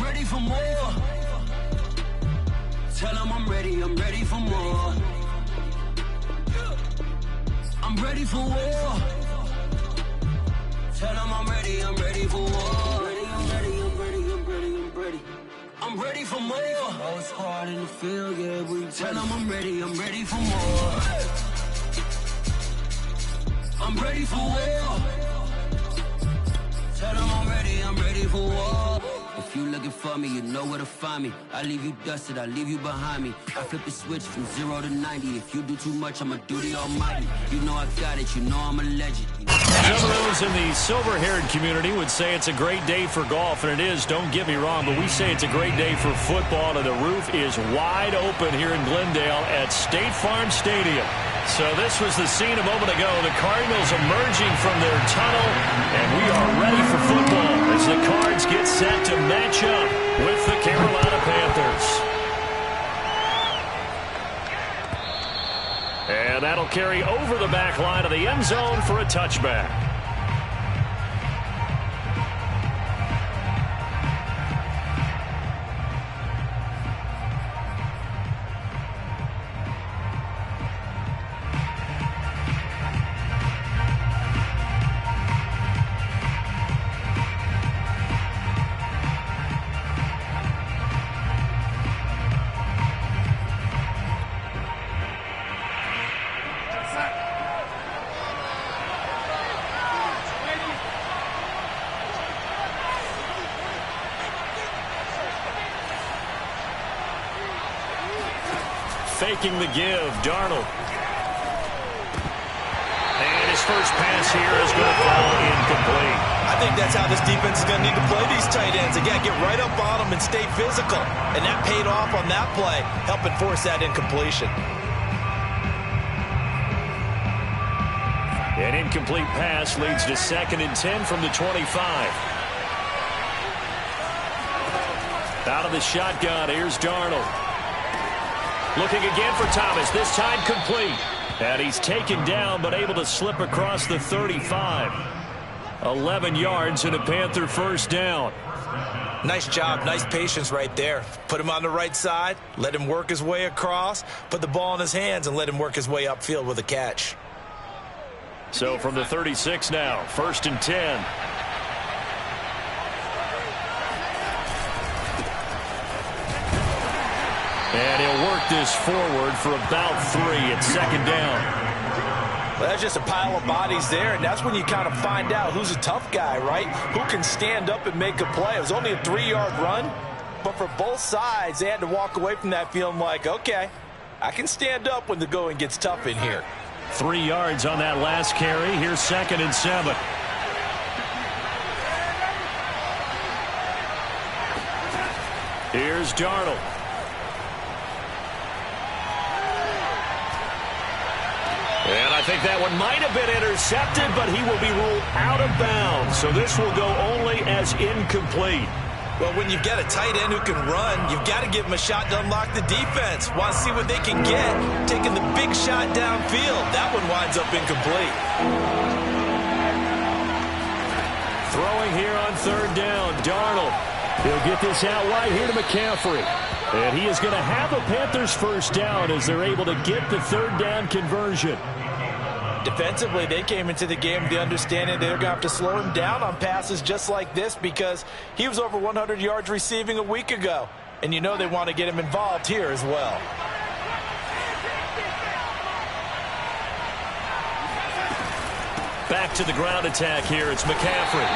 ready for more. Tell them I'm ready for more. I'm ready for war. Tell them I'm ready for war. I'm ready for more. Oh, it's hard in the field, yeah, we tell them I'm ready for more. I'm ready for war. Tell them I'm ready for war. If you looking for me, you know where to find me. I leave you dusted, I leave you behind me. I flip the switch from 0 to 90. If you do too much, I'ma do the almighty. You know I got it, you know I'm a legend. Some of those in the silver-haired community would say it's a great day for golf, and it is, don't get me wrong, but we say it's a great day for football, and the roof is wide open here in Glendale at State Farm Stadium. So this was the scene a moment ago. The Cardinals emerging from their tunnel, and we are ready for football as the Cards get set to match up with the Carolina Panthers. And that'll carry over the back line of the end zone for a touchback. Faking the give, Darnold. And his first pass here is going to fall incomplete. I think that's how this defense is going to need to play these tight ends. Again, get right up on them and stay physical. And that paid off on that play, helping force that incompletion. An incomplete pass leads to 2nd and 10 from the 25. Out of the shotgun, here's Darnold. Looking again for Thomas, this time complete. And he's taken down, but able to slip across the 35. 11 yards and a Panther first down. Nice job, nice patience right there. Put him on the right side, let him work his way across, put the ball in his hands, and let him work his way upfield with a catch. So from the 36 now, 1st and 10. And he'll work this forward for about 3 at 2nd down. Well, that's just a pile of bodies there, and that's when you kind of find out who's a tough guy, right? Who can stand up and make a play. It was only a 3-yard run, but for both sides, they had to walk away from that feeling like, okay, I can stand up when the going gets tough in here. 3 yards on that last carry. Here's 2nd and 7. Here's Darnold. And I think that one might have been intercepted, but he will be ruled out of bounds. So this will go only as incomplete. Well, when you've got a tight end who can run, you've got to give him a shot to unlock the defense. Want to see what they can get. Taking the big shot downfield. That one winds up incomplete. Throwing here on 3rd down, Darnold. He'll get this out wide here to McCaffrey. And he is going to have a Panthers first down as they're able to get the 3rd down conversion. Defensively, they came into the game with the understanding they're going to have to slow him down on passes just like this because he was over 100 yards receiving a week ago. And you know they want to get him involved here as well. Back to the ground attack here. It's McCaffrey.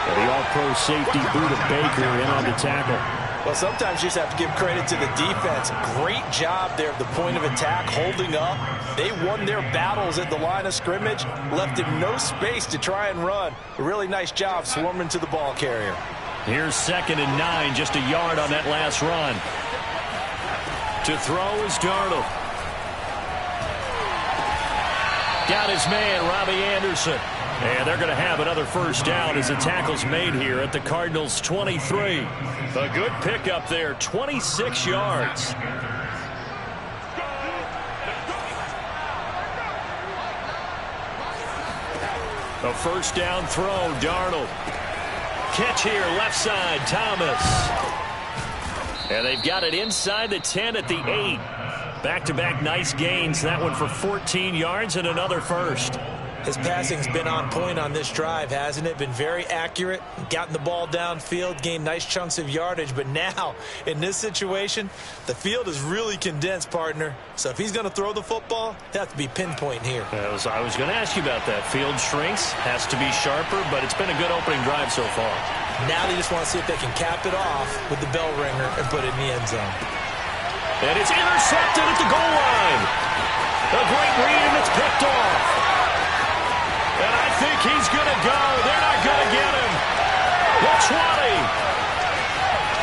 And the all-pro safety Buda Baker in on the tackle. Well, sometimes you just have to give credit to the defense. Great job there at the point of attack, holding up. They won their battles at the line of scrimmage, left him no space to try and run. A really nice job swarming to the ball carrier. Here's 2nd and 9, just a yard on that last run. To throw is Darnold. Got his man, Robbie Anderson. And they're going to have another first down as the tackle's made here at the Cardinals' 23. A good pickup there, 26 yards. A first down throw, Darnold. catch here, left side, Thomas. And they've got it inside the 10 at the 8. Back-to-back nice gains. That one for 14 yards and another first. His passing's been on point on this drive, hasn't it? Been very accurate, gotten the ball downfield, gained nice chunks of yardage. But now, in this situation, the field is really condensed, partner. So if he's going to throw the football, it has to be pinpoint here. I was going to ask you about that. Field shrinks, has to be sharper, but it's been a good opening drive so far. Now they just want to see if they can cap it off with the bell ringer and put it in the end zone. And it's intercepted at the goal line. A great read, and it's picked off. And I think he's going to go. They're not going to get him. The 20.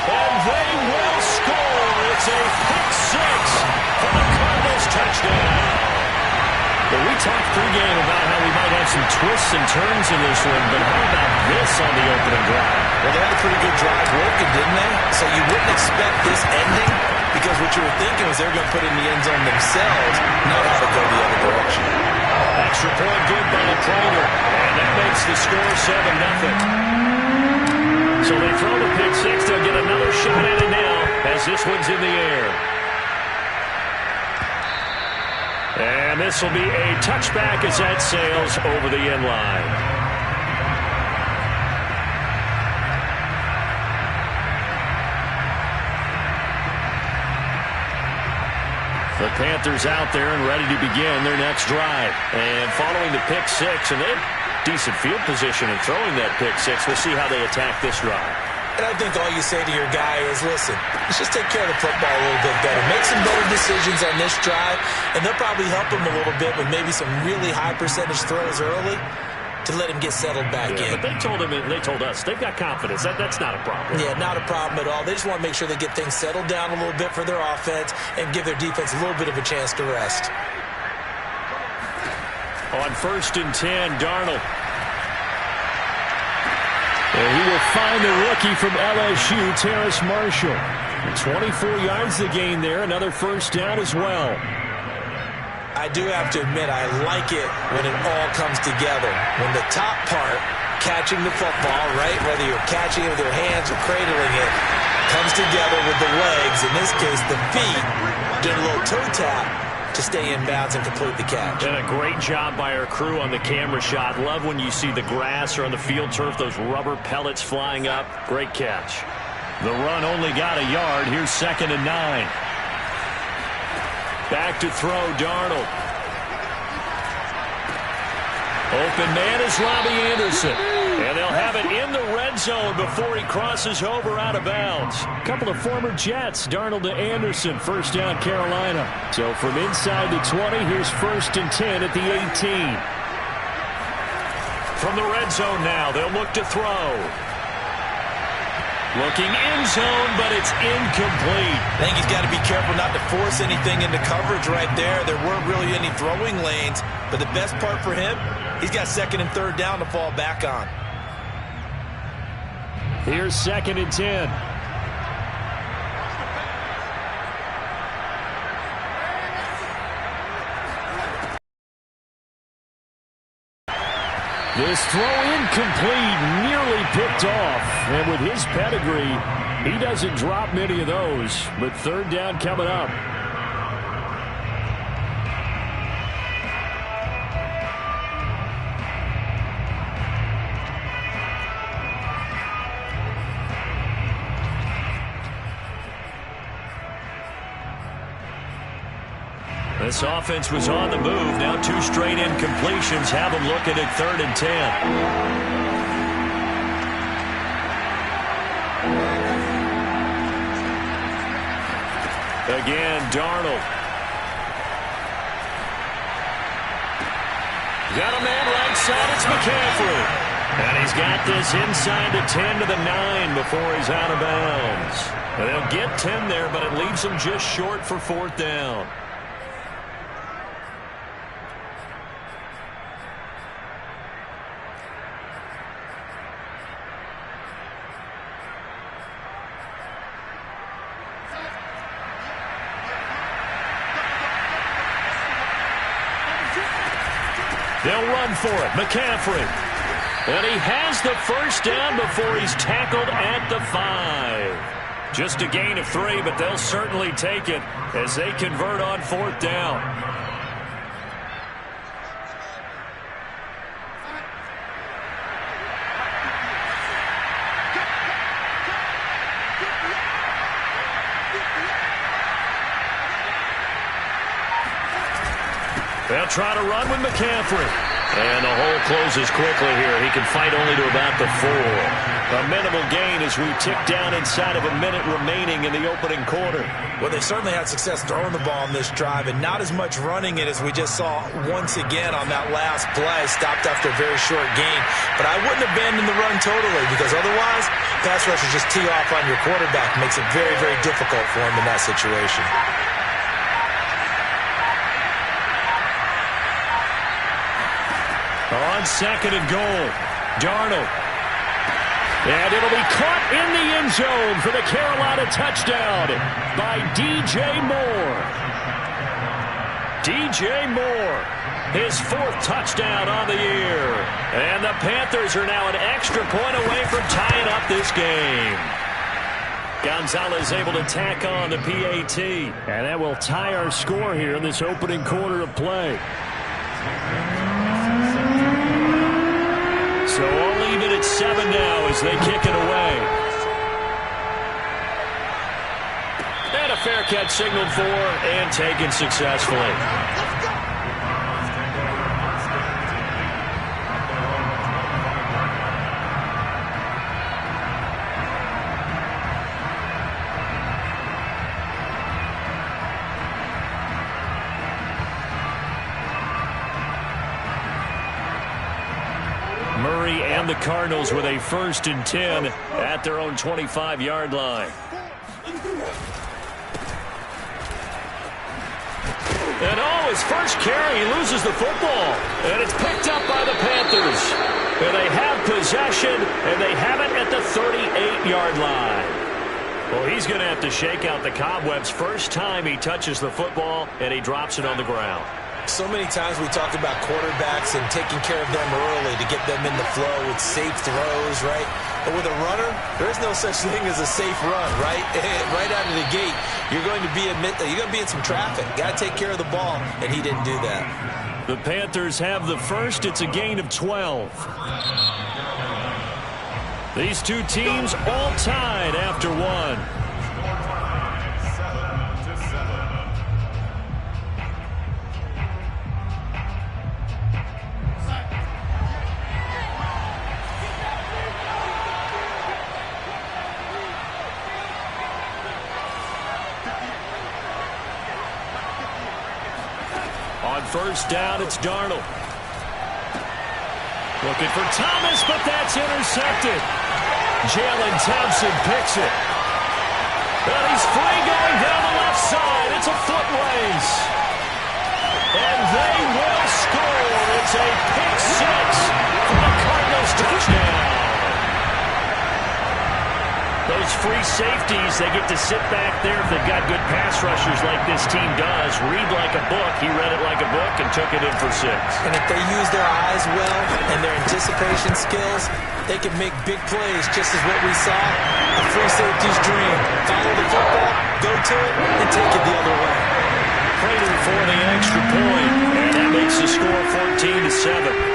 And they will score. It's a pick six for the Cardinals touchdown. Well, we talked pregame about how we might have some twists and turns in this one, but how about this on the opening drive? Well, they had a pretty good drive working, didn't they? So you wouldn't expect this ending because what you were thinking was they were going to put it in the end zone themselves, not have it go the other direction. Extra point good by the Prater, and that makes the score 7-0. So they throw the pick six. They'll get another shot at it now as this one's in the air. And this will be a touchback as that sails over the end line. The Panthers out there and ready to begin their next drive. And following the pick six, and they have decent field position in throwing that pick six. We'll see how they attack this drive. And I think all you say to your guy is, listen, let's just take care of the football a little bit better. Make some better decisions on this drive, and they'll probably help him a little bit with maybe some really high percentage throws early to let him get settled back in. But they told us, they've got confidence. That's not a problem. Yeah, not a problem at all. They just want to make sure they get things settled down a little bit for their offense and give their defense a little bit of a chance to rest. On 1st and 10, Darnold. And he will find the rookie from LSU, Terrace Marshall. 24 yards to gain there. Another first down as well. I do have to admit, I like it when it all comes together. When the top part, catching the football, right, whether you're catching it with your hands or cradling it, comes together with the legs, in this case the feet, doing a little toe tap to stay in bounds and complete the catch. And a great job by our crew on the camera shot. Love when you see the grass or on the field turf, those rubber pellets flying up. Great catch. The run only got a yard. Here's 2nd and 9. Back to throw, Darnold. Open man is Robbie Anderson. And they'll have it in the red zone before he crosses over out of bounds. A couple of former Jets, Darnold to Anderson, first down Carolina. So from inside the 20, here's 1st and 10 at the 18. From the red zone now, they'll look to throw. Looking end zone, but it's incomplete. I think he's got to be careful not to force anything into coverage right there. There weren't really any throwing lanes, but the best part for him, he's got 2nd and 3rd down to fall back on. Here's 2nd and 10. This throw incomplete, nearly picked off. And with his pedigree, he doesn't drop many of those. But 3rd down coming up. This offense was on the move. Now 2 straight incompletions have them looking at 3rd and 10. Again, Darnold. Got a man right side. It's McCaffrey. And he's got this inside the 10 to the 9 before he's out of bounds. And they'll get 10 there, but it leaves them just short for 4th down. They'll run for it. McCaffrey. And he has the first down before he's tackled at the 5. Just a gain of 3, but they'll certainly take it as they convert on 4th down. They'll try to run with McCaffrey. And the hole closes quickly here. He can fight only to about the 4. A minimal gain as we tick down inside of a minute remaining in the opening quarter. Well, they certainly had success throwing the ball on this drive, and not as much running it as we just saw once again on that last play. Stopped after a very short gain. But I wouldn't abandon the run totally, because otherwise, pass rushers just tee off on your quarterback. Makes it very, very difficult for him in that situation. On 2nd and goal, Darnold. And it'll be caught in the end zone for the Carolina touchdown by DJ Moore. DJ Moore, his 4th touchdown on the year. And the Panthers are now an extra point away from tying up this game. Gonzalez able to tack on the PAT. And that will tie our score here in this opening quarter of play. So all even at 7 now as they kick it away. And a fair catch signaled for and taken successfully. Murray and the Cardinals with a 1st and 10 at their own 25-yard line. And his first carry, he loses the football. And it's picked up by the Panthers. And they have possession, and they have it at the 38-yard line. Well, he's going to have to shake out the cobwebs first time he touches the football, and he drops it on the ground. So many times we talk about quarterbacks and taking care of them early to get them in the flow with safe throws, right? But with a runner, there is no such thing as a safe run, right? Right out of the gate, you're going to be in some traffic. Got to take care of the ball, and he didn't do that. The Panthers have the first. It's a gain of 12. These two teams all tied after one. On first down, it's Darnold. Looking for Thomas, but that's intercepted. Jalen Thompson picks it. And he's free going down the left side. It's a foot race. And they will score. It's a pick six for the Cardinals touchdown. Those free safeties, they get to sit back there if they've got good pass rushers like this team does. Read like a book. He read it like a book and took it in for 6. And if they use their eyes well and their anticipation skills, they can make big plays, just as what we saw. A free safety's dream. Follow the football, go to it, and take it the other way. Prater for the extra point, and that makes the score 14-7.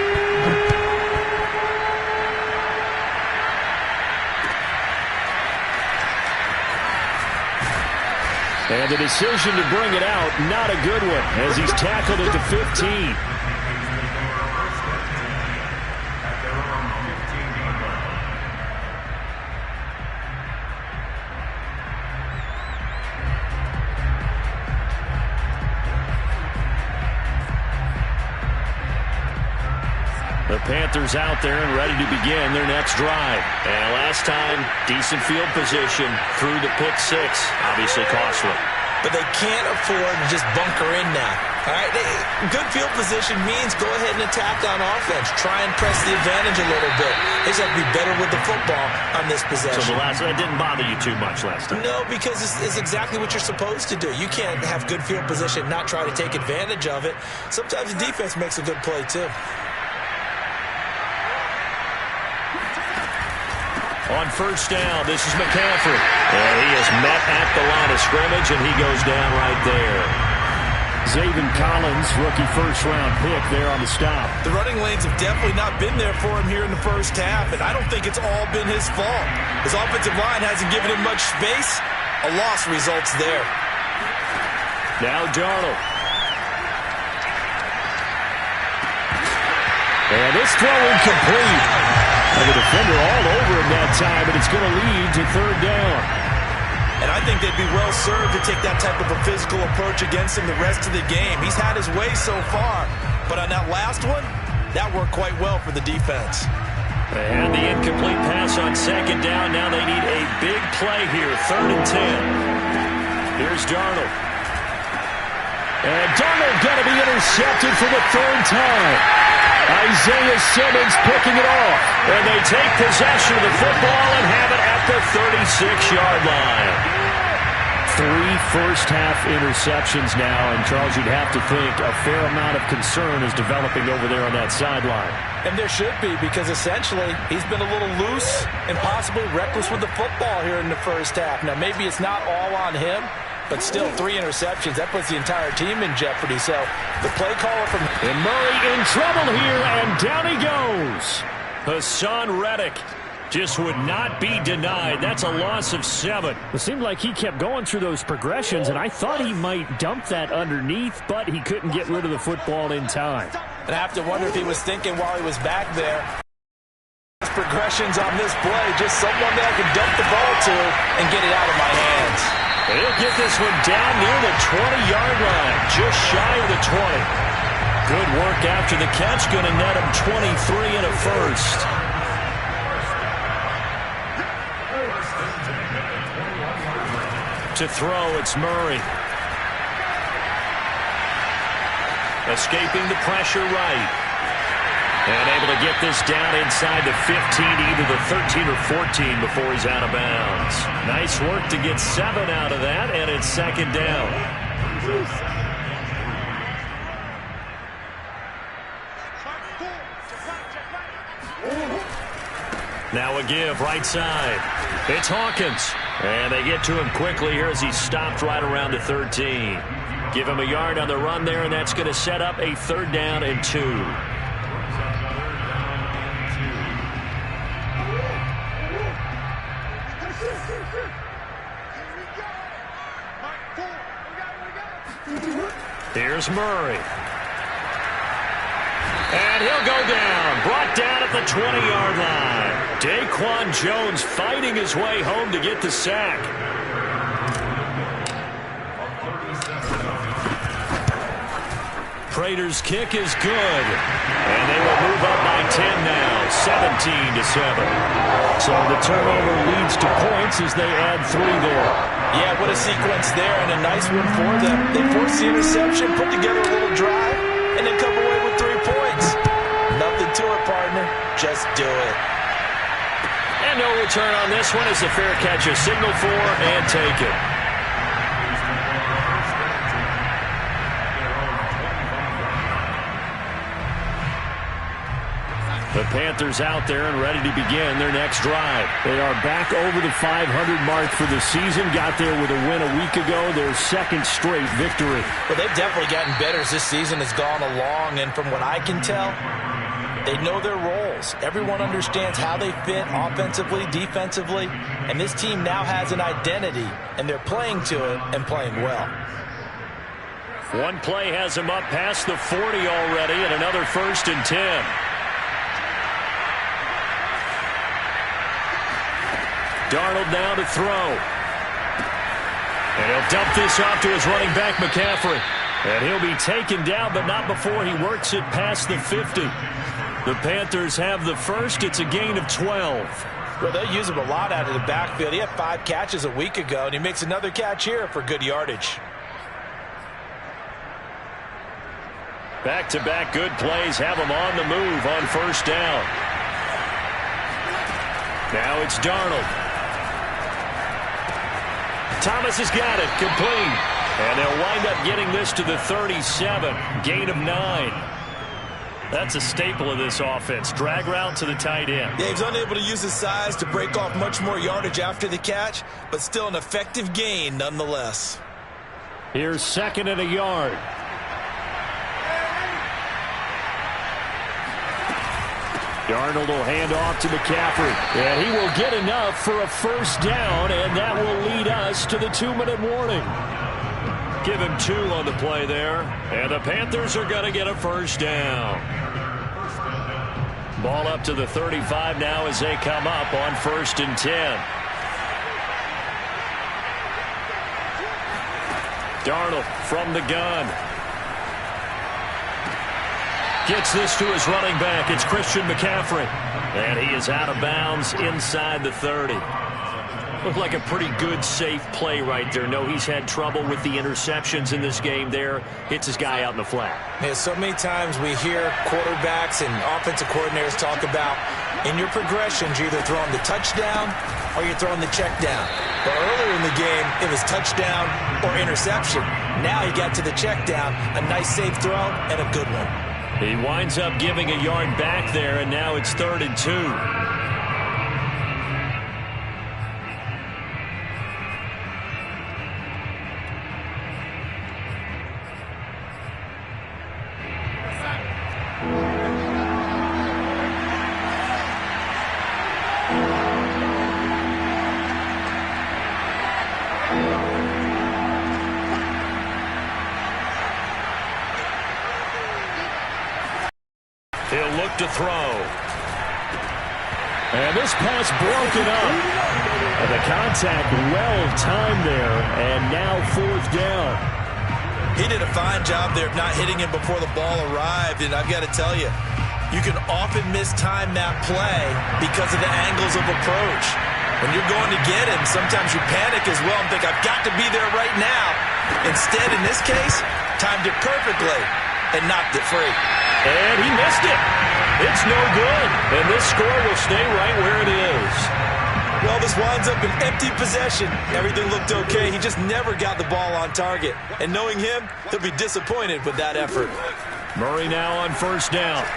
And the decision to bring it out, not a good one, as he's tackled at the 15. The Panthers out there and ready to begin their next drive. And last time, decent field position through the pick 6. Obviously costly. But they can't afford to just bunker in now. All right, good field position means go ahead and attack on offense. Try and press the advantage a little bit. They just have to be better with the football on this possession. So that didn't bother you too much last time? No, because it's exactly what you're supposed to do. You can't have good field position, not try to take advantage of it. Sometimes the defense makes a good play too. On first down, this is McCaffrey. And he is met at the line of scrimmage, and he goes down right there. Zaven Collins, rookie first-round pick there on the stop. The running lanes have definitely not been there for him here in the first half, and I don't think it's all been his fault. His offensive line hasn't given him much space. A loss results there. Now Darnold. And this throw incomplete. And the defender all over him that time, and it's going to lead to third down. And I think they'd be well served to take that type of a physical approach against him the rest of the game. He's had his way so far, but on that last one, that worked quite well for the defense. And the incomplete pass on second down. Now they need a big play here, 3rd and 10. Here's Darnold. And Darnold going to be intercepted for the 3rd time. Isaiah Simmons picking it off. And they take possession of the football and have it at the 36-yard line. 3 first-half interceptions now. And, Charles, you'd have to think a fair amount of concern is developing over there on that sideline. And there should be, because essentially he's been a little loose and possibly reckless with the football here in the first half. Now, maybe it's not all on him, but still 3 interceptions. That puts the entire team in jeopardy. So the play caller from... And Murray in trouble here, and down he goes. Hassan Reddick just would not be denied. That's a loss of 7. It seemed like he kept going through those progressions, and I thought he might dump that underneath, but he couldn't get rid of the football in time. And I have to wonder if he was thinking while he was back there, progressions on this play, just someone that I can dump the ball to and get it out of my hands. He'll get this one down near the 20-yard line, just shy of the 20. Good work after the catch, going to net him 23 and a first. To throw, it's Murray. Escaping the pressure right. And able to get this down inside the 15, either the 13 or 14 before he's out of bounds. Nice work to get 7 out of that, and it's 2nd down. Now a give, right side. It's Hawkins. And they get to him quickly here as he stopped right around the 13. Give him a yard on the run there, and that's going to set up a 3rd down and 2. Here's Murray. And he'll go down. Brought down at the 20-yard line. Daquan Jones fighting his way home to get the sack. Prater's kick is good. And they will move up by 10 now, 17-7. So the turnover leads to points as they add 3 there. Yeah, what a sequence there, and a nice one for them. They force the interception, put together a little drive, and then come away with 3 points. Nothing to it, partner. Just do it. And no return on this one as the fair catch is signaled for and taken. The Panthers out there and ready to begin their next drive. They are back over the 500 mark for the season. Got there with a win a week ago. Their 2nd straight victory. Well, they've definitely gotten better as this season has gone along. And from what I can tell, they know their roles. Everyone understands how they fit offensively, defensively. And this team now has an identity. And they're playing to it and playing well. One play has them up past the 40 already, and another 1st and 10. Darnold now to throw. And he'll dump this off to his running back, McCaffrey. And he'll be taken down, but not before he works it past the 50. The Panthers have the first. It's a gain of 12. Well, they'll use him a lot out of the backfield. He had 5 catches a week ago, and he makes another catch here for good yardage. Back-to-back good plays have him on the move on first down. Now it's Darnold. Thomas has got it, complete. And they'll wind up getting this to the 37, gain of 9. That's a staple of this offense. Drag route to the tight end. Yeah, he's unable to use his size to break off much more yardage after the catch, but still an effective gain nonetheless. Here's 2nd and a yard. Darnold will hand off to McCaffrey. And he will get enough for a first down, and that will lead us to the 2-minute warning. Give him 2 on the play there. And the Panthers are going to get a first down. Ball up to the 35 now as they come up on 1st and 10. Darnold from the gun. Gets this to his running back. It's Christian McCaffrey. And he is out of bounds inside the 30. Looked like a pretty good, safe play right there. No, he's had trouble with the interceptions in this game there. Hits his guy out in the flat. Yeah, so many times we hear quarterbacks and offensive coordinators talk about in your progressions, you're either throwing the touchdown or you're throwing the check down. But earlier in the game, it was touchdown or interception. Now he got to the check down, a nice safe throw and a good one. He winds up giving a yard back there, and now it's 3rd and 2. He'll look to throw. And this pass broken up. And the contact well timed there. And now 4th down. He did a fine job there of not hitting him before the ball arrived. And I've got to tell you, you can often mistime that play because of the angles of approach. When you're going to get him, sometimes you panic as well and think, I've got to be there right now. Instead, in this case, timed it perfectly and knocked it free. And he missed it. It's no good. And this score will stay right where it is. Well, this winds up an empty possession. Everything looked okay. He just never got the ball on target. And knowing him, he'll be disappointed with that effort. Murray now on 1st down.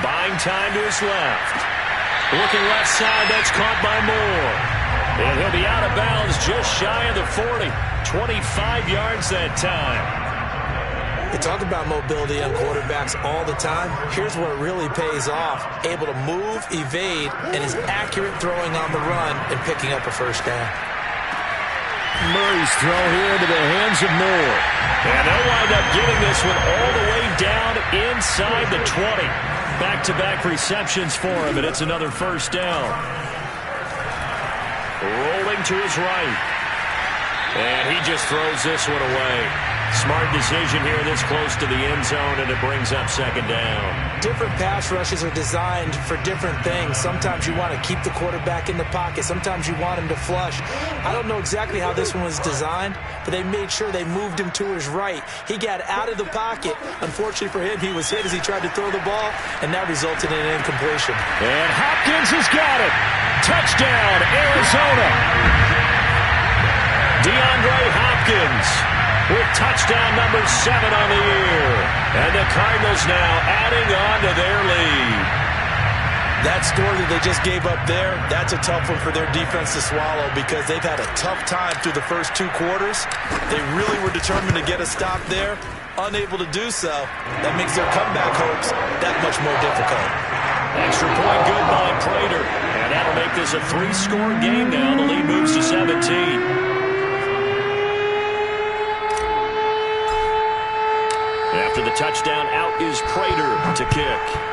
Buying time to his left. Looking left side, that's caught by Moore. And he'll be out of bounds just shy of the 40. 25 yards that time. We talk about mobility on quarterbacks all the time. Here's where it really pays off. Able to move, evade, and is accurate throwing on the run and picking up a first down. Murray's throw here into the hands of Moore. And they'll wind up getting this one all the way down inside the 20. Back-to-back receptions for him, and it's another first down. Rolling to his right. And he just throws this one away. Smart decision here this close to the end zone, and it brings up 2nd down. Different pass rushes are designed for different things. Sometimes you want to keep the quarterback in the pocket. Sometimes you want him to flush. I don't know exactly how this one was designed, but they made sure they moved him to his right. He got out of the pocket. Unfortunately for him, he was hit as he tried to throw the ball, and that resulted in an incompletion. And Hopkins has got it. Touchdown, Arizona. DeAndre Hopkins with touchdown number 7 on the year. And the Cardinals now adding on to their lead. That score that they just gave up there, that's a tough one for their defense to swallow because they've had a tough time through the first 2 quarters. They really were determined to get a stop there. Unable to do so. That makes their comeback hopes that much more difficult. Extra point good by Prater. And that'll make this a 3-score game now. The lead moves to 17. After the touchdown, out is Prater to kick.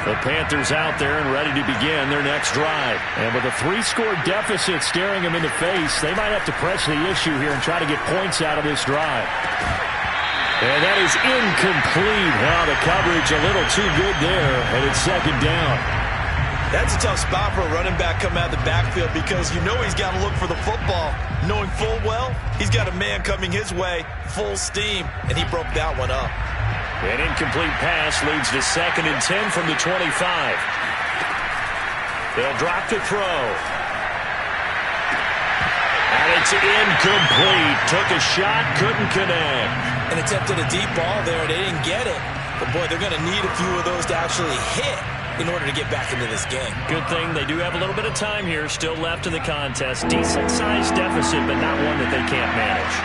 The Panthers out there and ready to begin their next drive. And with a 3-score deficit staring them in the face, they might have to press the issue here and try to get points out of this drive. And that is incomplete. Now the coverage a little too good there, and it's 2nd down. That's a tough spot for a running back coming out of the backfield because you know he's got to look for the football, knowing full well he's got a man coming his way, full steam, and he broke that one up. An incomplete pass leads to 2nd and 10 from the 25. They'll drop to throw. And it's incomplete. Took a shot, couldn't connect. And attempted a deep ball there. They didn't get it. But, boy, they're going to need a few of those to actually hit in order to get back into this game. Good thing they do have a little bit of time here still left in the contest. Decent-sized deficit, but not one that they can't manage.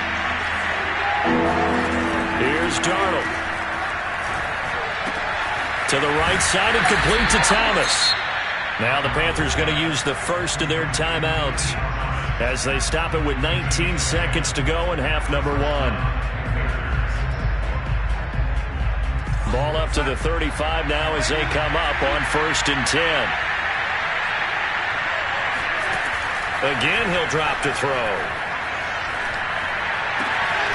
Here's Darnold. To the right side and complete to Thomas. Now the Panthers going to use the first of their timeouts as they stop it with 19 seconds to go in half number 1. Ball up to the 35 now as they come up on 1st and 10. Again, he'll drop to throw.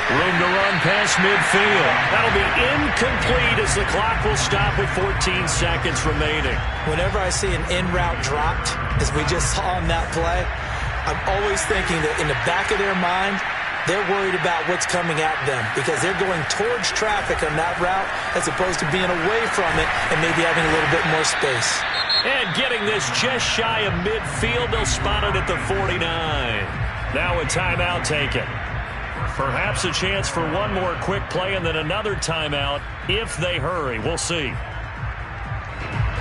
Room to run past midfield. That'll be incomplete as the clock will stop with 14 seconds remaining. Whenever I see an in-route dropped, as we just saw on that play, I'm always thinking that in the back of their mind, they're worried about what's coming at them because they're going towards traffic on that route as opposed to being away from it and maybe having a little bit more space. And getting this just shy of midfield, they'll spot it at the 49. Now a timeout taken. Perhaps a chance for one more quick play and then another timeout if they hurry. We'll see.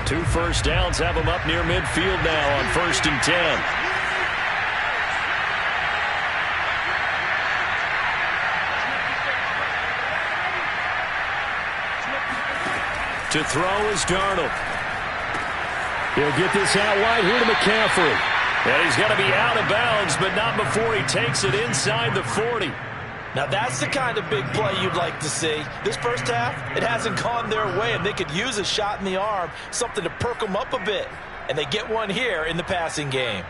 2 first downs have them up near midfield now on 1st and 10. To throw is Darnold. He'll get this out wide here to McCaffrey. And he's going to be out of bounds, but not before he takes it inside the 40. Now that's the kind of big play you'd like to see. This first half, it hasn't gone their way, and they could use a shot in the arm, something to perk them up a bit. And they get one here in the passing game.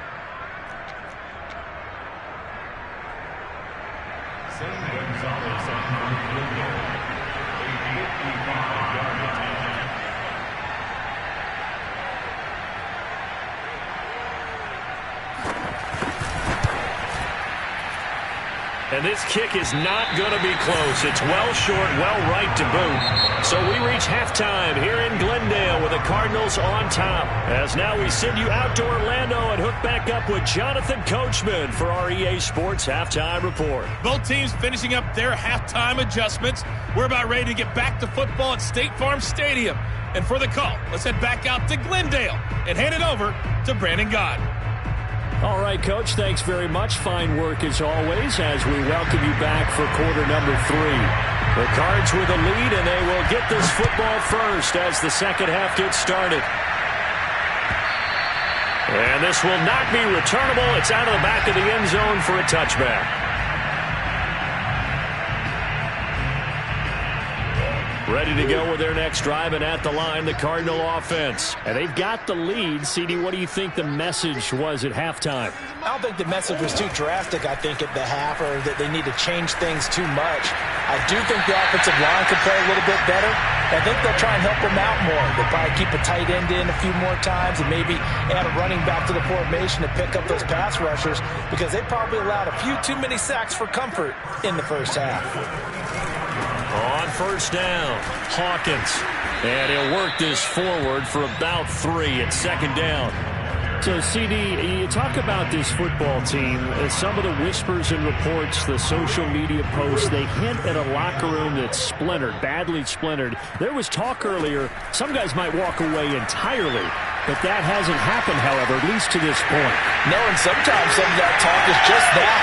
And this kick is not going to be close. It's well short, well right to boot. So we reach halftime here in Glendale with the Cardinals on top. As now we send you out to Orlando and hook back up with Jonathan Coachman for our EA Sports Halftime Report. Both teams finishing up their halftime adjustments. We're about ready to get back to football at State Farm Stadium. And for the call, let's head back out to Glendale and hand it over to Brandon Gott. All right, Coach, thanks very much. Fine work as always as we welcome you back for quarter number 3. The Cards with a lead, and they will get this football first as the second half gets started. And this will not be returnable. It's out of the back of the end zone for a touchback. Ready to go with their next drive, and at the line, the Cardinal offense. And they've got the lead. CD, what do you think the message was at halftime? I don't think the message was too drastic, I think, at the half, or that they need to change things too much. I do think the offensive line could play a little bit better. I think they'll try and help them out more. They'll probably keep a tight end in a few more times and maybe add a running back to the formation to pick up those pass rushers because they probably allowed a few too many sacks for comfort in the first half. On first down, Hawkins. And he'll work this forward for about 3 at second down. So, CD, you talk about this football team, some of the whispers and reports, the social media posts, they hint at a locker room that's splintered, badly splintered. There was talk earlier, some guys might walk away entirely, but that hasn't happened, however, at least to this point. No, and sometimes some of that talk is just that,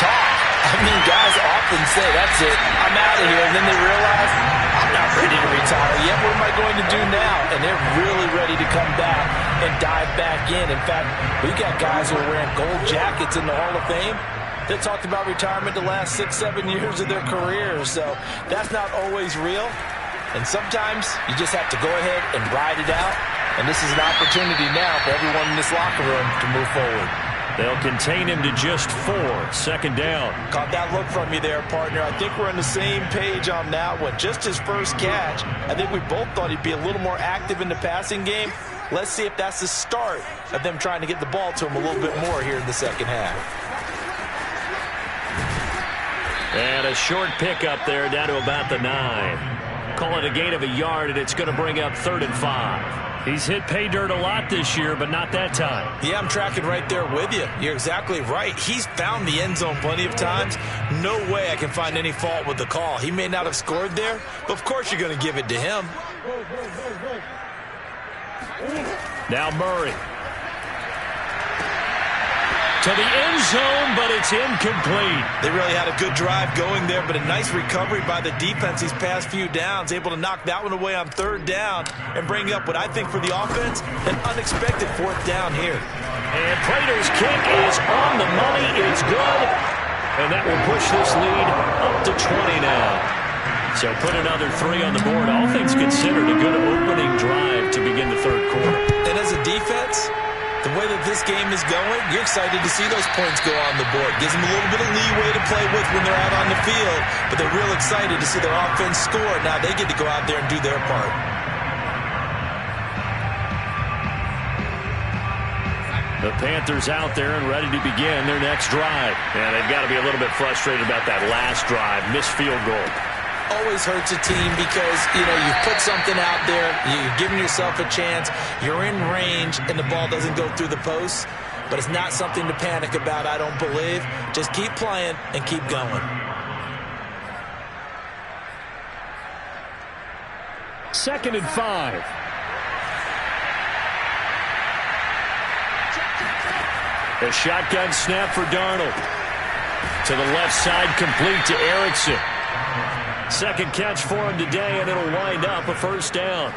talk. I mean, guys often say, that's it, I'm out of here, and then they realize, I'm not ready to retire yet. What am I going to do now? And they're really ready to come back and dive back in. In fact, we've got guys who are wearing gold jackets in the Hall of Fame that talked about retirement the last 6-7 years of their careers. So that's not always real. And sometimes you just have to go ahead and ride it out. And this is an opportunity now for everyone in this locker room to move forward. They'll contain him to just 4. 2nd down. Caught that look from you there, partner. I think we're on the same page on that one. Just his first catch. I think we both thought he'd be a little more active in the passing game. Let's see if that's the start of them trying to get the ball to him a little bit more here in the second half. And a short pickup there down to about the 9. Call it a gain of a yard, and it's going to bring up 3rd and 5. He's hit pay dirt a lot this year, but not that time. Yeah, I'm tracking right there with you. You're exactly right. He's found the end zone plenty of times. No way I can find any fault with the call. He may not have scored there, but of course you're going to give it to him. Now Murray. To the end zone, but it's incomplete. They really had a good drive going there, but a nice recovery by the defense these past few downs, able to knock that one away on 3rd down and bring up what I think for the offense, an unexpected 4th down here. And Prater's kick is on the money. It's good. And that will push this lead up to 20 now. So put another 3 on the board. All things considered, a good opening drive to begin the 3rd quarter. And as a defense, the way that this game is going, you're excited to see those points go on the board. Gives them a little bit of leeway to play with when they're out on the field, but they're real excited to see their offense score. Now they get to go out there and do their part. The Panthers out there and ready to begin their next drive. And they've got to be a little bit frustrated about that last drive, missed field goal. Always hurts a team because, you know, you put something out there, you're giving yourself a chance, you're in range, and the ball doesn't go through the posts. But it's not something to panic about, I don't believe. Just keep playing and keep going. Second and 5. A shotgun snap for Darnold. To the left side, complete to Erickson. Second catch for him today, and it'll wind up a 1st down.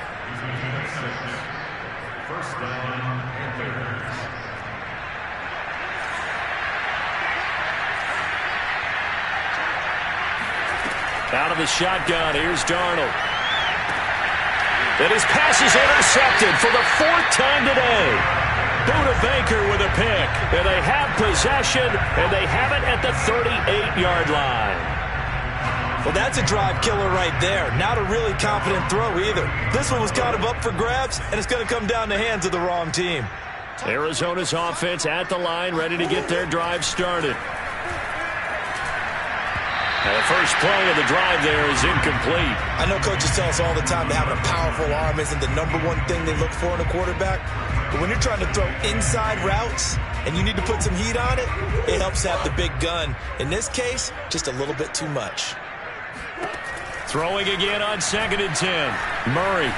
Out of the shotgun, here's Darnold. And his pass is intercepted for the 4th time today. Buda Baker with a pick. And they have possession, and they have it at the 38-yard line. Well, that's a drive killer right there. Not a really confident throw either. This one was kind of up for grabs, and it's going to come down the hands of the wrong team. Arizona's offense at the line, ready to get their drive started. And the first play of the drive there is incomplete. I know coaches tell us all the time that having a powerful arm isn't the #1 thing they look for in a quarterback. But when you're trying to throw inside routes and you need to put some heat on it, it helps have the big gun. In this case, just a little bit too much. Throwing again on 2nd and 10. Murray.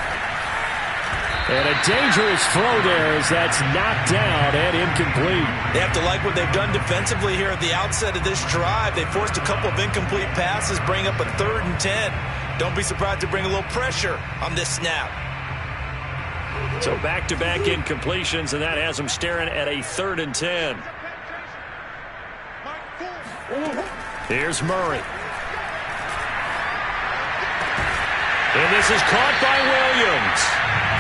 And a dangerous throw there as that's knocked down and incomplete. They have to like what they've done defensively here at the outset of this drive. They forced a couple of incomplete passes, bring up a 3rd and 10. Don't be surprised to bring a little pressure on this snap. So back-to-back incompletions, and that has them staring at a 3rd and 10. Here's Murray. And this is caught by Williams.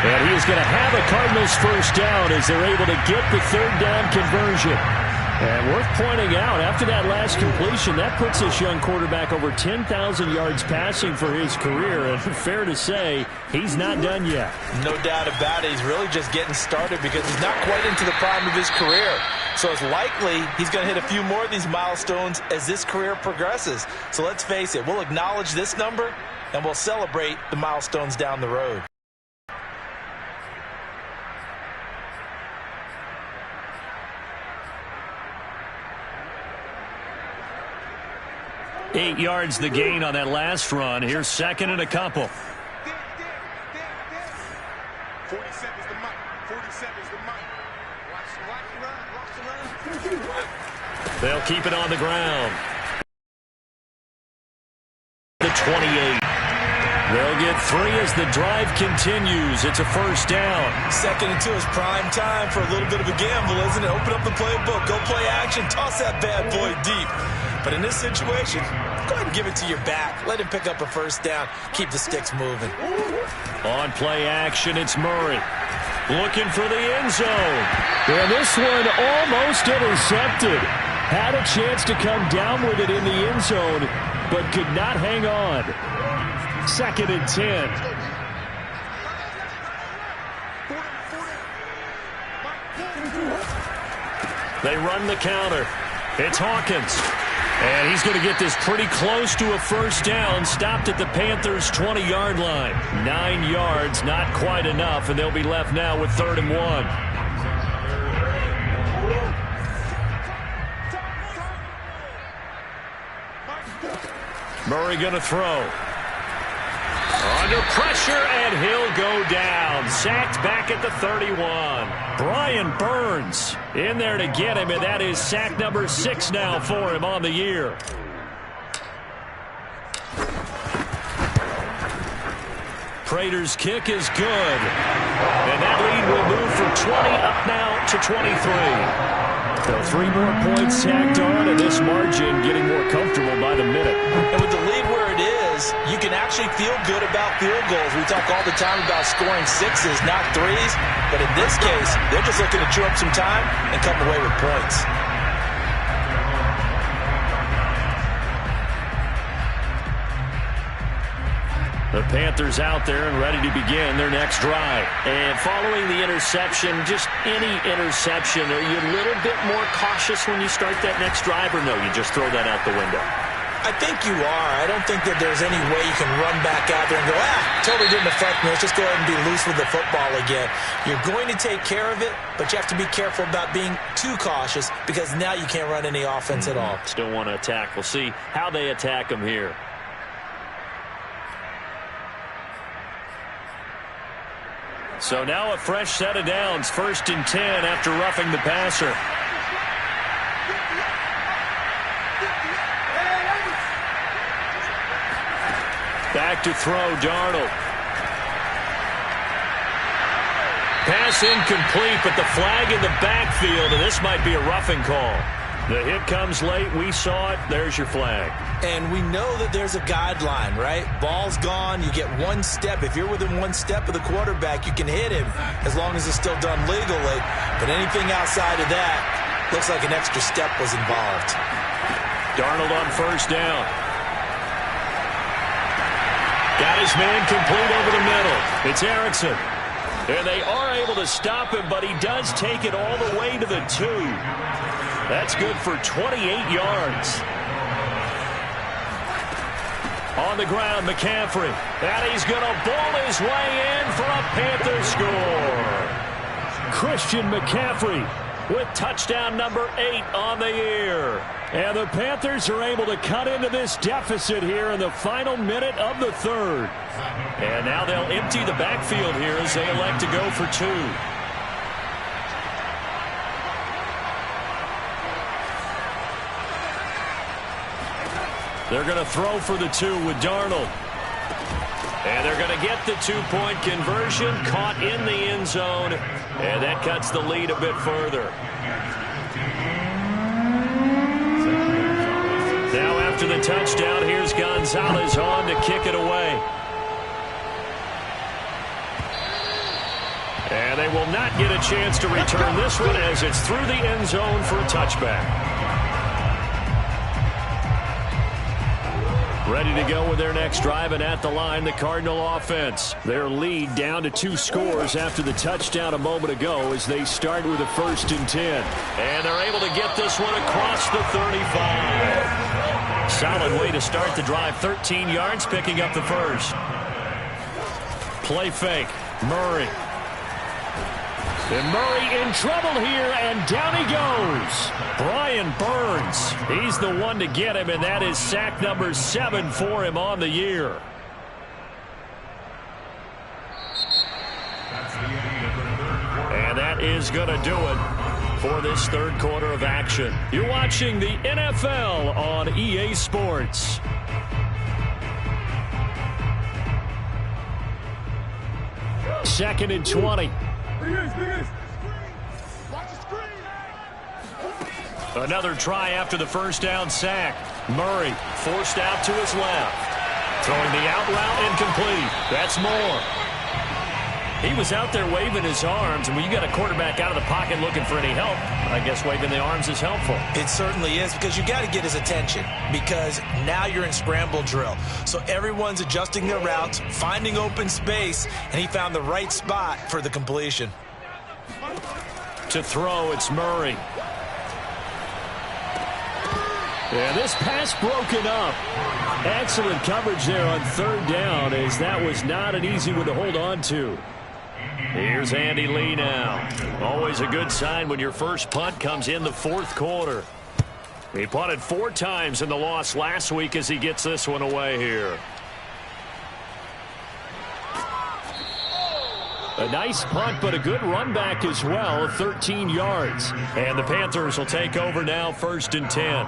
And he is going to have a Cardinals 1st down as they're able to get the 3rd down conversion. And worth pointing out, after that last completion, that puts this young quarterback over 10,000 yards passing for his career. And fair to say, he's not done yet. No doubt about it. He's really just getting started because he's not quite into the prime of his career. So it's likely he's going to hit a few more of these milestones as this career progresses. So let's face it, we'll acknowledge this number and we'll celebrate the milestones down the road. Eight yards the gain on that last run. Here's 2nd and a couple. 47 is the mic. 47 is the mic. Watch the run. They'll keep it on the ground. The 28. They'll get 3 as the drive continues. It's a 1st down. 2nd and 2 is prime time for a little bit of a gamble, isn't it? Open up the playbook. Go play action. Toss that bad boy deep. But in this situation, go ahead and give it to your back. Let him pick up a 1st down. Keep the sticks moving. On play action, it's Murray. looking for the end zone. And this one almost intercepted. Had a chance to come down with it in the end zone, but could not hang on. 2nd and 10. They run the counter. It's Hawkins. And he's going to get this pretty close to a first down. Stopped at the Panthers' 20-yard line. 9 yards, not quite enough, and they'll be left now with 3rd and 1. Murray going to throw. Under pressure, and he'll go down. Sacked back at the 31. Brian Burns in there to get him, and that is sack number 6 now for him on the year. Prater's kick is good. And that lead will move from 20 up now to 23. So 3 more points tacked on, and this margin getting more comfortable by the minute. And with the lead where it is, you can actually feel good about field goals. We talk all the time about scoring 6s, not 3s. But in this case, they're just looking to chew up some time and come away with points. The Panthers out there and ready to begin their next drive. And following the interception, just any interception, are you a little bit more cautious when you start that next drive, or no, you just throw that out the window? I think you are. I don't think that there's any way you can run back out there and go, totally didn't affect me. Let's just go ahead and be loose with the football again. You're going to take care of it, but you have to be careful about being too cautious because now you can't run any offense at all. Still want to attack. We'll see how they attack them here. So now a fresh set of downs, 1st and 10 after roughing the passer. Back to throw, Darnold. Pass incomplete, but the flag in the backfield, and this might be a roughing call. The hit comes late. We saw it. There's your flag. And we know that there's a guideline, right? Ball's gone. You get 1 step. If you're within 1 step of the quarterback, you can hit him as long as it's still done legally. But anything outside of that looks like an extra step was involved. Darnold on 1st down. Got his man complete over the middle. It's Erickson. And they are able to stop him, but he does take it all the way to the 2. That's good for 28 yards. On the ground, McCaffrey. And he's going to ball his way in for a Panthers score. Christian McCaffrey with touchdown number 8 on the year. And the Panthers are able to cut into this deficit here in the final minute of the 3rd. And now they'll empty the backfield here as they elect to go for 2. They're going to throw for the 2 with Darnold. And they're going to get the 2-point conversion, caught in the end zone, and that cuts the lead a bit further. Now after the touchdown, here's Gonzalez on to kick it away. And they will not get a chance to return this one as it's through the end zone for a touchback. Ready to go with their next drive, and at the line, the Cardinal offense. Their lead down to 2 scores after the touchdown a moment ago as they start with a 1st and 10. And they're able to get this one across the 35. Solid way to start the drive. 13 yards, picking up the 1st. Play fake. Murray. And Murray in trouble here, and down he goes. Brian Burns, he's the one to get him, and that is sack number 7 for him on the year. And that is going to do it for this 3rd quarter of action. You're watching the NFL on EA Sports. Second and 20. Another try after the 1st down sack. Murray forced out to his left. Throwing the out route incomplete. That's Moore. He was out there waving his arms, and when you got a quarterback out of the pocket looking for any help, I guess waving the arms is helpful. It certainly is, because you got to get his attention, because now you're in scramble drill. So everyone's adjusting their routes, finding open space, and he found the right spot for the completion. To throw, it's Murray. And this pass broken up. Excellent coverage there on third down, as that was not an easy one to hold on to. Here's Andy Lee now. Always a good sign when your first punt comes in the fourth quarter. He punted 4 times in the loss last week as he gets this one away here. A nice punt, but a good run back as well, 13 yards. And the Panthers will take over now, 1st and 10.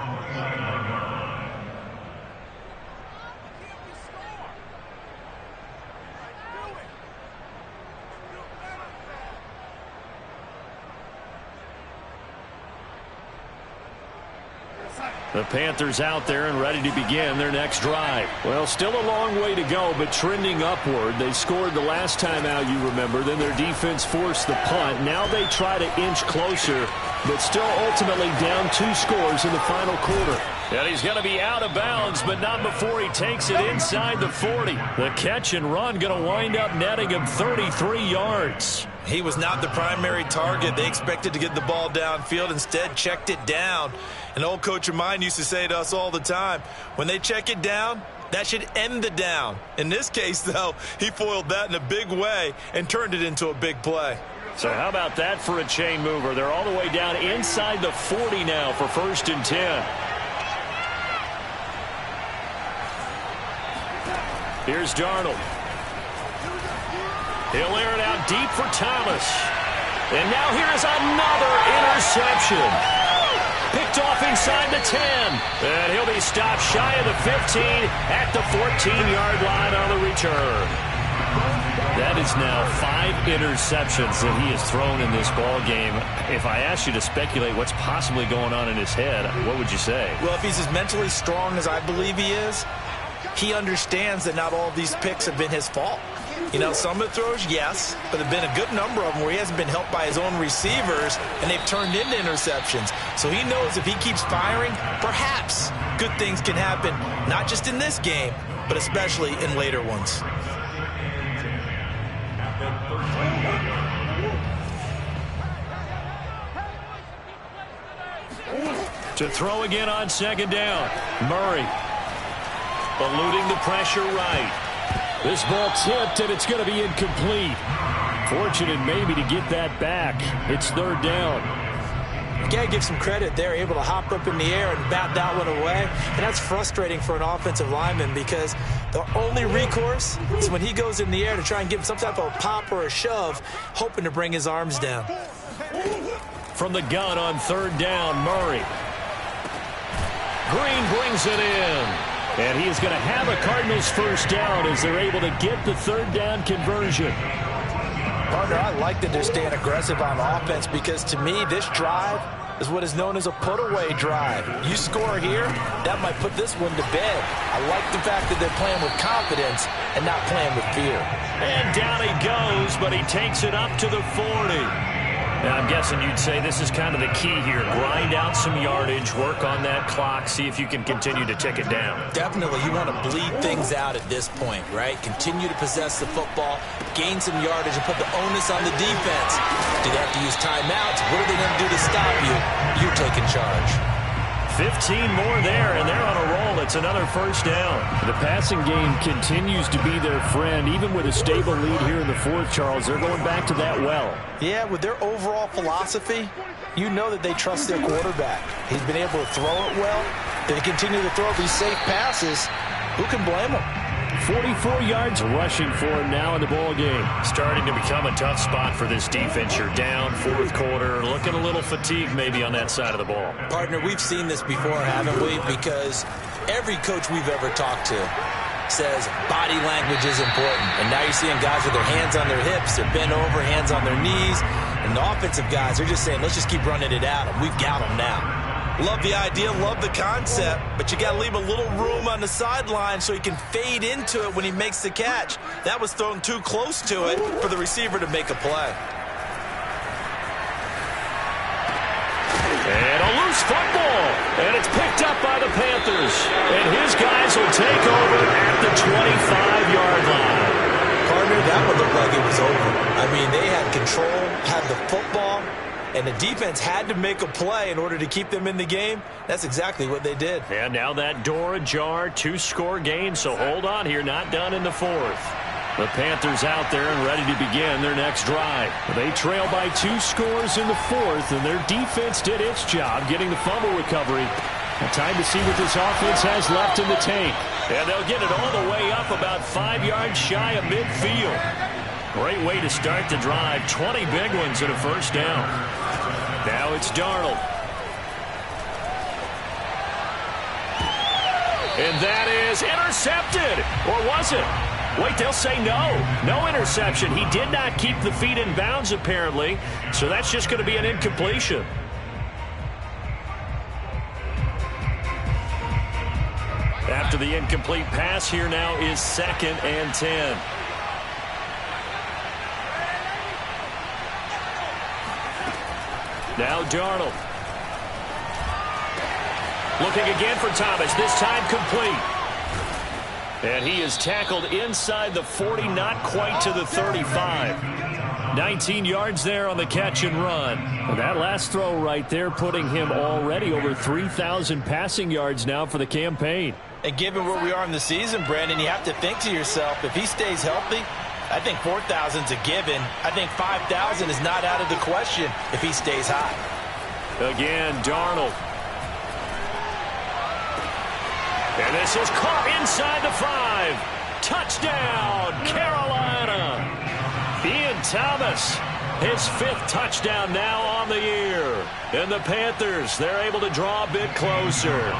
The Panthers out there and ready to begin their next drive. Well, still a long way to go, but trending upward. They scored the last time out, you remember. Then their defense forced the punt. Now they try to inch closer, but still ultimately down 2 scores in the final quarter. And he's going to be out of bounds, but not before he takes it inside the 40. The catch and run going to wind up netting him 33 yards. He was not the primary target. They expected to get the ball downfield. Instead, checked it down. An old coach of mine used to say to us all the time, when they check it down, that should end the down. In this case, though, he foiled that in a big way and turned it into a big play. So how about that for a chain mover? They're all the way down inside the 40 now for 1st and 10. Here's Darnold. He'll air it out deep for Thomas. And now here's another interception. Picked off inside the 10. And he'll be stopped shy of the 15 at the 14-yard line on the return. That is now 5 interceptions that he has thrown in this ball game. If I asked you to speculate what's possibly going on in his head, what would you say? Well, if he's as mentally strong as I believe he is, he understands that not all of these picks have been his fault. You know, some of the throws, yes, but there have been a good number of them where he hasn't been helped by his own receivers, and they've turned into interceptions. So he knows if he keeps firing, perhaps good things can happen, not just in this game, but especially in later ones. To throw again on 2nd down. Murray eluding the pressure right. This ball tipped, and it's going to be incomplete. Fortunate maybe to get that back. It's 3rd down. You got to give some credit. They're able to hop up in the air and bat that one away. And that's frustrating for an offensive lineman, because the only recourse is when he goes in the air to try and give some type of a pop or a shove, hoping to bring his arms down. From the gun on 3rd down, Murray. Green brings it in. And he is going to have a Cardinals 1st down as they're able to get the 3rd down conversion. Partner, I like that they're staying aggressive on offense, because to me, this drive is what is known as a put-away drive. You score here, that might put this one to bed. I like the fact that they're playing with confidence and not playing with fear. And down he goes, but he takes it up to the 40. And I'm guessing you'd say this is kind of the key here. Grind out some yardage, work on that clock, see if you can continue to tick it down. Definitely. You want to bleed things out at this point, right? Continue to possess the football, gain some yardage, and put the onus on the defense. Do they have to use timeouts? What are they going to do to stop you? You're taking charge. 15 more there, and they're on a roll. It's another 1st down. The passing game continues to be their friend. Even with a stable lead here in the 4th, Charles, they're going back to that well. Yeah, with their overall philosophy, you know that they trust their quarterback. He's been able to throw it well. They continue to throw these safe passes. Who can blame them? 44 yards rushing for him now in the ball game. Starting to become a tough spot for this defense. You're down 4th quarter, looking a little fatigued maybe on that side of the ball. Partner, we've seen this before, haven't we? Because every coach we've ever talked to says body language is important. And now you're seeing guys with their hands on their hips, they're bent over, hands on their knees. And the offensive guys are just saying, let's just keep running it at them. We've got them now. Love the idea, love the concept, but you got to leave a little room on the sideline so he can fade into it when he makes the catch. That was thrown too close to it for the receiver to make a play. And a loose football, and it's picked up by the Panthers. And his guys will take over at the 25-yard line. Partner, that one looked like it was over. I mean, they had control, had the football, and the defense had to make a play in order to keep them in the game. That's exactly what they did. And now that door ajar, 2-score game, so hold on here, not done in the fourth. The Panthers out there and ready to begin their next drive. They trail by 2 scores in the fourth, and their defense did its job getting the fumble recovery. Now time to see what this offense has left in the tank. And they'll get it all the way up about 5 yards shy of midfield. Great way to start the drive. 20 big ones and a first down. Now it's Darnold. And that is intercepted. Or was it? Wait, they'll say no. No interception. He did not keep the feet in bounds, apparently. So that's just going to be an incompletion. After the incomplete pass, here now is 2nd and 10. Now Darnold. Looking again for Thomas, this time complete. And he is tackled inside the 40, not quite to the 35. 19 yards there on the catch and run. And that last throw right there putting him already over 3,000 passing yards now for the campaign. And given where we are in the season, Brandon, you have to think to yourself, if he stays healthy, I think 4,000's a given. I think 5,000 is not out of the question if he stays high. Again, Darnold. And this is caught inside the 5. Touchdown, Carolina. Ian Thomas, his 5th touchdown now on the year. And the Panthers, they're able to draw a bit closer.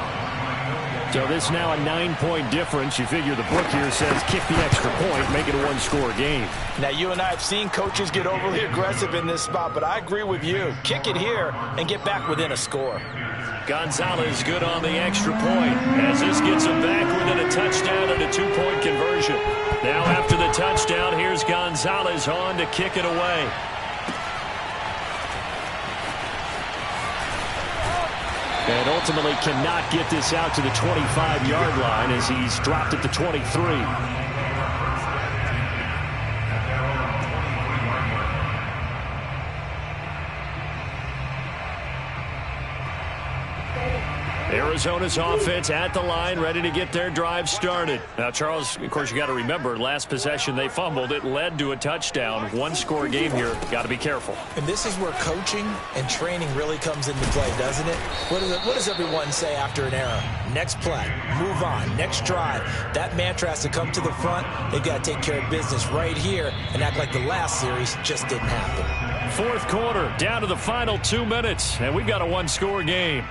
So this now a 9-point difference. You figure the book here says kick the extra point, make it a 1-score game. Now, you and I have seen coaches get overly aggressive in this spot, but I agree with you. Kick it here and get back within a score. Gonzalez good on the extra point as this gets him back within a touchdown and a 2-point conversion. Now after the touchdown, here's Gonzalez on to kick it away. And ultimately cannot get this out to the 25-yard line as he's dropped at the 23. Arizona's offense at the line, ready to get their drive started. Now, Charles, of course, you got to remember, last possession they fumbled. It led to a touchdown. 1-score game here. Got to be careful. And this is where coaching and training really comes into play, doesn't it? What does everyone say after an error? Next play, move on, next drive. That mantra has to come to the front. They've got to take care of business right here and act like the last series just didn't happen. Fourth quarter, down to the final 2 minutes, and we've got a 1-score game.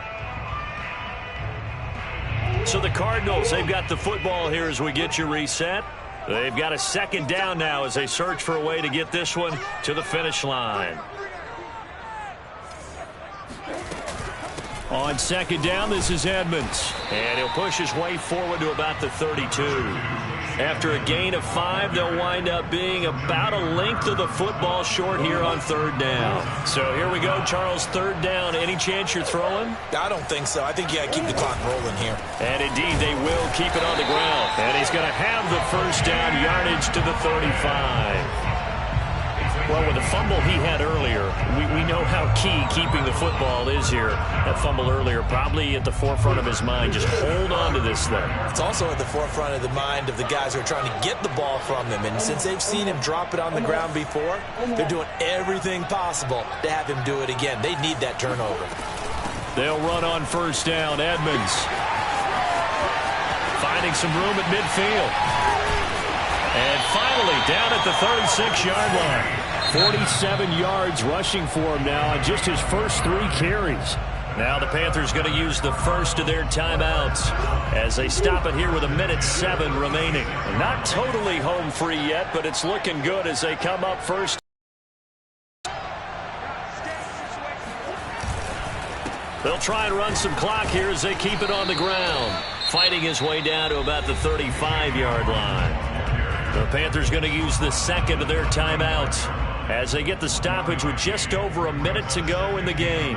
So the Cardinals, they've got the football here as we get you reset. They've got a 2nd down now as they search for a way to get this one to the finish line. On 2nd down, this is Edmonds. And he'll push his way forward to about the 32. After a gain of 5, they'll wind up being about a length of the football short here on 3rd down. So here we go, Charles, 3rd down. Any chance you're throwing? I don't think so. I think you got to keep the clock rolling here. And indeed, they will keep it on the ground. And he's going to have the 1st down, yardage to the 35. Well, with the fumble he had earlier, we know how key keeping the football is here. That fumble earlier probably at the forefront of his mind. Just hold on to this thing. It's also at the forefront of the mind of the guys who are trying to get the ball from him. And since they've seen him drop it on the ground before, they're doing everything possible to have him do it again. They need that turnover. They'll run on 1st down. Edmonds finding some room at midfield. And finally down at the 36-yard line. 47 yards rushing for him now on just his first 3 carries. Now the Panthers going to use the first of their timeouts as they stop it here with 1:07 remaining. Not totally home free yet, but it's looking good as they come up first. They'll try and run some clock here as they keep it on the ground. Fighting his way down to about the 35-yard line. The Panthers going to use the second of their timeouts as they get the stoppage with just over a minute to go in the game.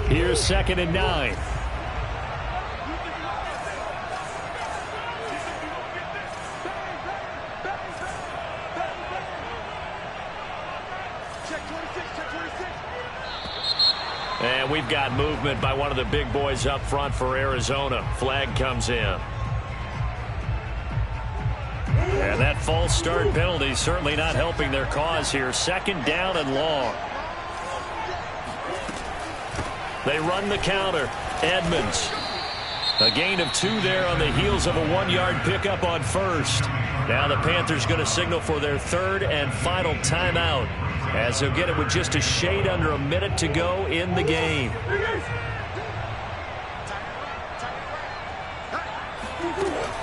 Here's 2nd and 9. And we've got movement by one of the big boys up front for Arizona. Flag comes in. And that false start penalty certainly not helping their cause here. 2nd down and long. They run the counter. Edmonds. A gain of 2 there on the heels of a 1-yard pickup on 1st. Now the Panthers going to signal for their 3rd and final timeout, as they'll get it with just a shade under a minute to go in the game.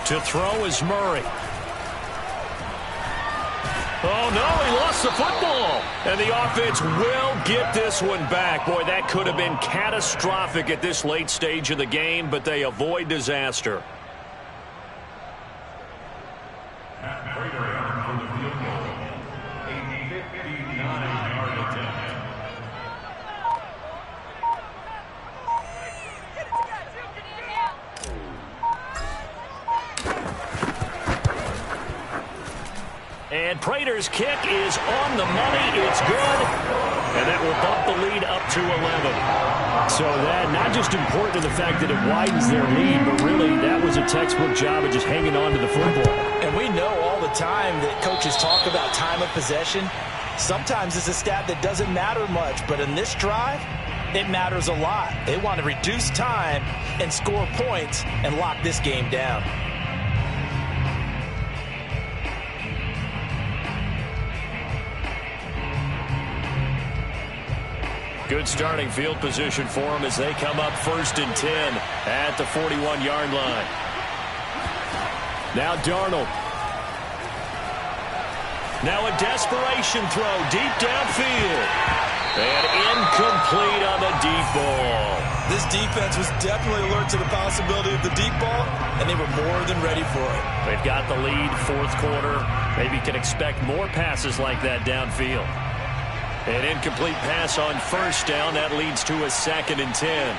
To throw is Murray. Oh, no, he lost the football. And the offense will get this one back. Boy, that could have been catastrophic at this late stage of the game, but they avoid disaster. And Prater's kick is on the money. It's good. And that will bump the lead up to 11. So that not just important to the fact that it widens their lead, but really that was a textbook job of just hanging on to the football. And we know all the time that coaches talk about time of possession. Sometimes it's a stat that doesn't matter much, but in this drive, it matters a lot. They want to reduce time and score points and lock this game down. Good starting field position for them as they come up 1st and 10 at the 41-yard line. Now Darnold. Now a desperation throw deep downfield. And incomplete on the deep ball. This defense was definitely alert to the possibility of the deep ball, and they were more than ready for it. They've got the lead, 4th quarter. Maybe can expect more passes like that downfield. An incomplete pass on 1st down. That leads to a 2nd and 10.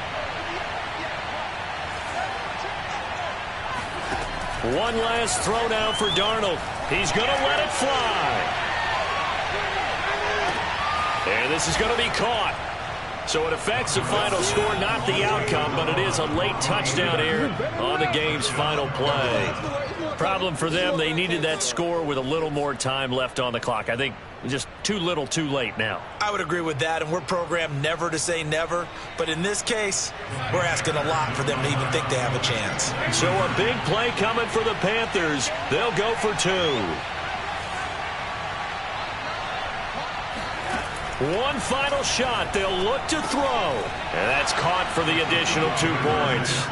One last throw now for Darnold. He's going to let it fly. And this is going to be caught. So it affects the final score, not the outcome, but it is a late touchdown here on the game's final play. Problem for them, they needed that score with a little more time left on the clock. I think just too little, too late now. I would agree with that, and we're programmed never to say never. But in this case, we're asking a lot for them to even think they have a chance. So a big play coming for the Panthers. They'll go for 2. One final shot. They'll look to throw. And that's caught for the additional 2 points.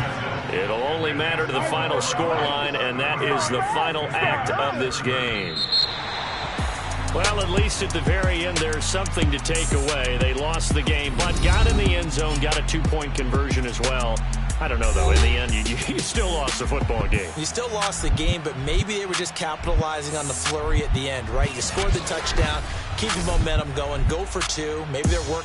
It'll only matter to the final scoreline, and that is the final act of this game. Well, at least at the very end, there's something to take away. They lost the game, but got in the end zone, got a 2-point conversion as well. I don't know, though. In the end, you still lost the football game. You still lost the game, but maybe they were just capitalizing on the flurry at the end, right? You scored the touchdown, keep the momentum going, go for 2. Maybe they're working